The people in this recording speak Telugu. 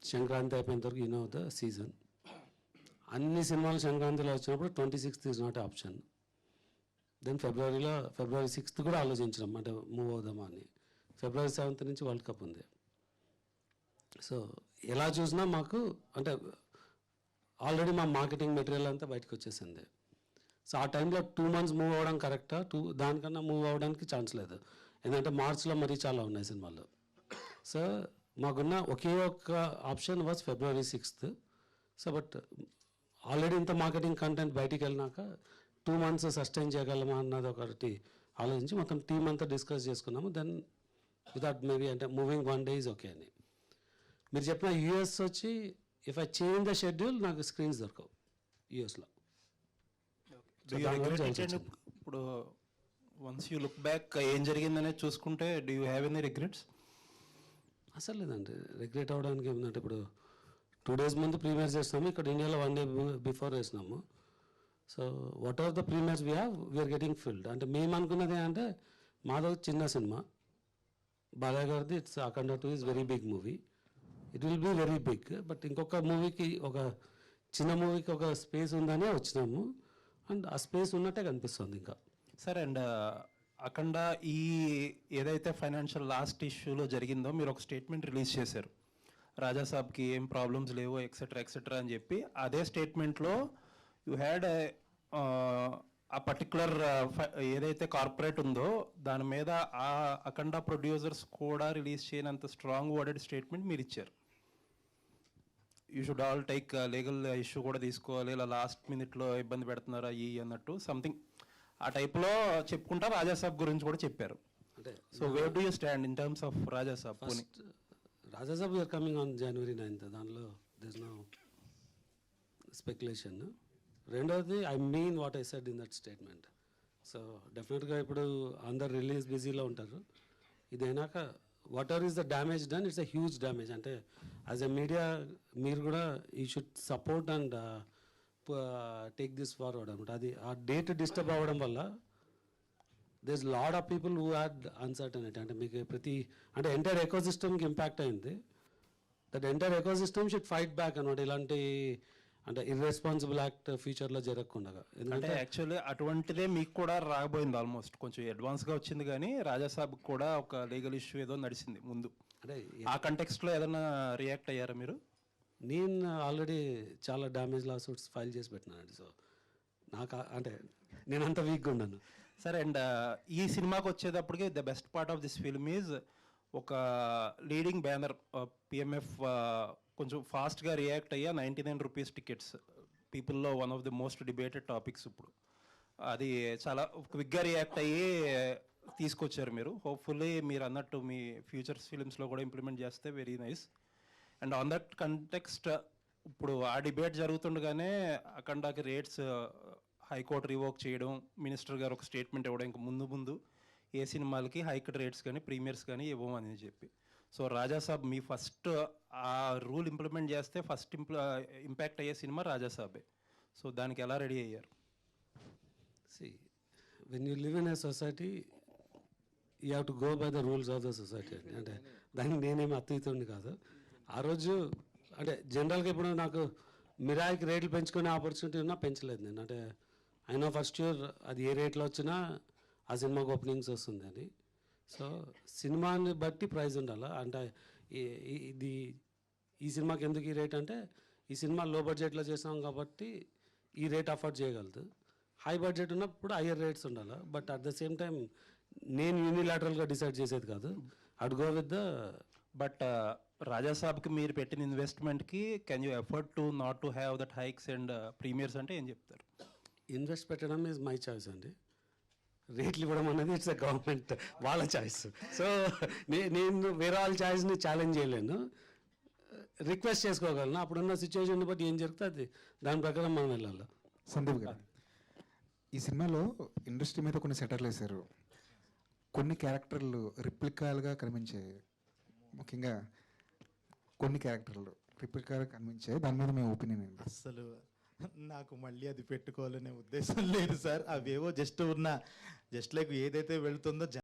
సంక్రాంతి అయిపోయిన వరకు ద సీజన్. అన్ని సినిమాలు సంక్రాంతిలో వచ్చినప్పుడు 26th is not option. Then February 6th కూడా ఆలోచించినాం, అంటే మూవ్ అవుదామా అని. February 7th నుంచి వరల్డ్ కప్ ఉంది. సో ఎలా చూసినా మాకు అంటే ఆల్రెడీ మా మార్కెటింగ్ మెటీరియల్ అంతా బయటకు వచ్చేసింది. సో ఆ టైంలో 2 months మూవ్ అవ్వడం కరెక్టా, దానికన్నా మూవ్ అవ్వడానికి ఛాన్స్ లేదు. ఎందుకంటే మార్చ్లో మరీ చాలా ఉన్నాయి సినిమాలు. సో మాకున్న ఒకే ఒక్క option was February 6th. So but already ఇంత మార్కెటింగ్ కంటెంట్ బయటికి వెళ్ళినాక 2 months సస్టైన్ చేయగలమా అన్నది ఒకటి ఆలోచించి మొత్తం టీం అంతా డిస్కస్ చేసుకున్నాము. దెన్ వితౌట్ మేబీ అంటే మూవింగ్ 1 day ఈజ్ ఓకే అని. మీరు చెప్పిన యూఎస్ వచ్చి if I change the schedule నాకు స్క్రీన్స్ దొరకవు యూఎస్లో. ఇప్పుడు వన్స్ యూ లుక్ బ్యాక్ ఏం జరిగిందనేది చూసుకుంటే do you have any regrets? అసలు లేదండి, రిగ్రెట్ అవ్వడానికి ఏమిటంటే ఇప్పుడు 2 days ముందు ప్రీమియర్స్ చేసినాము, ఇక్కడ ఇండియాలో 1 day బిఫోర్ వేసినాము. So what are the premiers we have we're getting filled. అంటే మేము అనుకున్నది అంటే మాదో చిన్న సినిమా, బాలయ్య గారిది it's Akhanda 2 is very big movie, it will be very big. But ఇంకొక మూవీకి ఒక చిన్న మూవీకి ఒక స్పేస్ ఉందనే వచ్చినాము, అండ్ ఆ స్పేస్ ఉన్నట్టే కనిపిస్తుంది ఇంకా. సరే, అండ్ అఖండ ఈ ఏదైతే ఫైనాన్షియల్ లాస్ట్ ఇష్యూలో జరిగిందో మీరు ఒక స్టేట్మెంట్ రిలీజ్ చేశారు, రాజాసాబ్కి ఏం ప్రాబ్లమ్స్ లేవు ఎక్సెట్రా అని చెప్పి. అదే స్టేట్మెంట్లో యూ హ్యాడ్ ఆ పర్టికులర్ ఏదైతే కార్పొరేట్ ఉందో దాని మీద ఆ అఖండ ప్రొడ్యూసర్స్ కూడా రిలీజ్ చేయనంత స్ట్రాంగ్ వర్డెడ్ స్టేట్మెంట్ మీరు ఇచ్చారు. You should all take legal issue కూడా తీసుకోవాలి, ఇలా లాస్ట్ మినిట్లో ఇబ్బంది పెడుతున్నారా అన్నట్టు సంథింగ్ ఆ టైప్లో చెప్పుకుంటా రాజాసాబ్ గురించి కూడా చెప్పారు. అంటే so where do you stand in terms of Raja Saab? Raja Saab we are coming on January 9th, దానిలో దిస్ నో స్పెక్యులేషన్. రెండవది I mean what I said in that statement. So డెఫినెట్గా ఇప్పుడు అందరు రిలీజ్ బిజీలో ఉంటారు. ఇదైనాక whatever is the damage done, it's a huge damage. అంటే యాజ్ ఎ మీడియా మీరు కూడా you should support and take this forward అనమాట. అది ఆ డేట్ డిస్టర్బ్ అవ్వడం వల్ల there is lot of people who had uncertainty. అంటే మీకు అంటే ఎంటైర్ ఎకోసిస్టమ్కి ఇంపాక్ట్ అయింది. That entire ecosystem should fight back అనమాట, ఇలాంటి అంటే ఇర్రెస్పాన్సిబుల్ యాక్ట్ ఫ్యూచర్లో జరగకుండా. ఎందుకంటే యాక్చువల్లీ అటువంటిదే మీకు కూడా రాబోయింది, ఆల్మోస్ట్ కొంచెం అడ్వాన్స్గా వచ్చింది. కానీ రాజాసాబ్ కూడా ఒక లీగల్ ఇష్యూ ఏదో నడిచింది ముందు. అంటే ఆ కంటెక్స్ట్లో ఏదైనా రియాక్ట్ అయ్యారా మీరు? నేను ఆల్రెడీ చాలా డ్యామేజ్ లా సూట్స్ ఫైల్ చేసి పెట్టినానండి. సో నాకు అంటే నేను అంత వీక్గా ఉన్నాను. సరే, అండ్ ఈ సినిమాకి వచ్చేటప్పటికి the best part of this film is ఒక లీడింగ్ బ్యానర్ పిఎంఎఫ్ కొంచెం ఫాస్ట్గా రియాక్ట్ అయ్యా 99 rupees టికెట్స్ పీపుల్లో one of the most debated topics ఇప్పుడు. అది చాలా క్విక్గా రియాక్ట్ అయ్యి తీసుకొచ్చారు మీరు. హోప్ఫుల్లీ మీరు అన్నట్టు మీ ఫ్యూచర్స్ ఫిలిమ్స్లో కూడా ఇంప్లిమెంట్ చేస్తే very nice. And on that context ఇప్పుడు ఆ డిబేట్ జరుగుతుండగానే అఖండాకి రేట్స్ హైకోర్టు రివోక్ చేయడం, మినిస్టర్ గారు ఒక స్టేట్మెంట్ ఇవ్వడం, ఇంకా ముందు ఏ సినిమాలకి హైక్ రేట్స్ కానీ ప్రీమియర్స్ కానీ ఇవ్వమని చెప్పి. సో రాజాసాబ్ మీ ఫస్ట్ ఆ రూల్ ఇంప్లిమెంట్ చేస్తే ఫస్ట్ ఇంపాక్ట్ అయ్యే సినిమా రాజాసాబే. సో దానికి ఎలా రెడీ అయ్యారు? When you live in a society you have to go by the rules of the society అండి. అంటే దానికి నేనేమి అతీతుడిని కాదు. ఆ రోజు అంటే జనరల్గా ఇప్పుడు నాకు మిరాయికి రేట్లు పెంచుకునే ఆపర్చునిటీ ఉన్నా పెంచలేదు నేను. అంటే అయినా ఫస్ట్ ఇయర్ అది ఏ రేట్లో వచ్చినా ఆ సినిమాకి ఓపెనింగ్స్ వస్తుంది అని. సో సినిమాని బట్టి ప్రైస్ ఉండాలి. అంటే ఇది ఈ సినిమాకి ఎందుకు ఈ రేట్ అంటే ఈ సినిమా లో బడ్జెట్లో చేసాం కాబట్టి ఈ రేట్ అఫోర్డ్ చేయగలదు. హై బడ్జెట్ ఉన్నప్పుడు హయ్యర్ రేట్స్ ఉండాలి. But at the same time నేను యూనిలాటరల్గా డిసైడ్ చేసేది కాదు. I'd go with the but రాజాసాబ్కి మీరు పెట్టిన ఇన్వెస్ట్మెంట్కి can you effort to not to have that hikes and premieres అంటే ఏం చెప్తారు? ఇన్వెస్ట్ పెట్టడం ఈజ్ మై చాయిస్ అండి. రేట్లు ఇవ్వడం అనేది ఇట్స్ గవర్నమెంట్ వాళ్ళ చాయిస్. సో నేను వేరే వాళ్ళ చాయిస్ని ఛాలెంజ్ చేయలేను, రిక్వెస్ట్ చేసుకోగలను. అప్పుడున్న సిచ్యువేషన్ బట్టి ఏం జరుగుతుంది దాని ప్రకారం మనం వెళ్ళాలి. సందీప్ గారు, ఈ సినిమాలో ఇండస్ట్రీ మీద కొన్ని సెటర్లు వేశారు. కొన్ని క్యారెక్టర్లు రిప్లికాలుగా కనిపించాయి, ముఖ్యంగా కొన్ని క్యారెక్టర్లు రిప్లికాలుగా కనిపించాయి. దాని మీద మీ ఒపీనియన్ ఏంటి? అసలు నాకు మళ్ళీ అది పెట్టుకోవాలనే ఉద్దేశం లేదు సార్. అవేవో జస్ట్ లైక్ ఏదైతే వెళ్తుందో